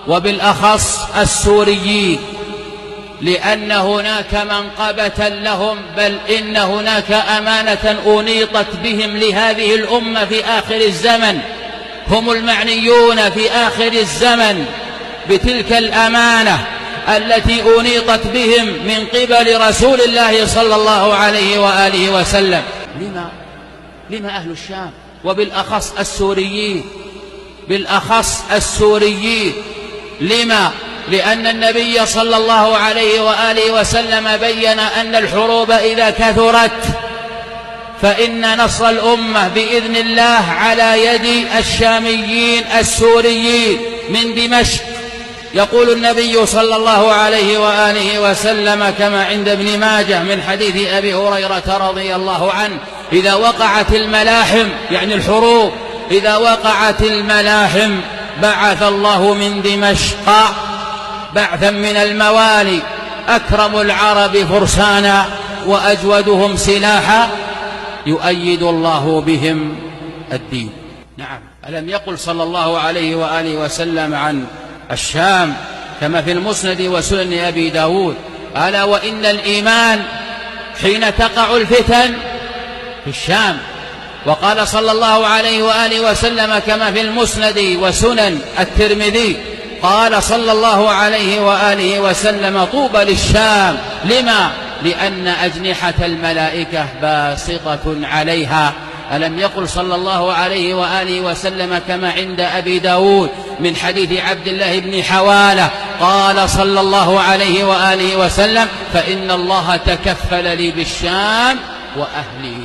وبالأخص السوريين، لأن هناك منقبة لهم، بل إن هناك أمانة أنيطت بهم لهذه الأمة في آخر الزمن. هم المعنيون في آخر الزمن بتلك الأمانة التي أنيطت بهم من قبل رسول الله صلى الله عليه وآله وسلم. لما أهل الشام وبالأخص السوريين؟ بالأخص السوريين. لما؟ لأن النبي صلى الله عليه وآله وسلم بيّن أن الحروب إذا كثرت فإن نصر الأمة بإذن الله على يد الشاميين السوريين من دمشق. يقول النبي صلى الله عليه وآله وسلم كما عند ابن ماجه من حديث أبي هريرة رضي الله عنه: إذا وقعت الملاحم، يعني الحروب، إذا وقعت الملاحم بعث الله من دمشق بعثا من الموالي، أكرم العرب فرسانا وأجودهم سلاحا، يؤيد الله بهم الدين. نعم، ألم يقل صلى الله عليه وآله وسلم عن الشام كما في المسند وسنن أبي داود: ألا وإن الإيمان حين تقع الفتن في الشام. وقال صلى الله عليه وآله وسلم كما في المسند وسنن الترمذي: قال صلى الله عليه وآله وسلم: طوبى للشام. لما؟ لأن أجنحة الملائكة باسطة عليها. ألم يقل صلى الله عليه وآله وسلم كما عند أبي داود من حديث عبد الله بن حوالة: قال صلى الله عليه وآله وسلم: فإن الله تكفل لي بالشام وأهله.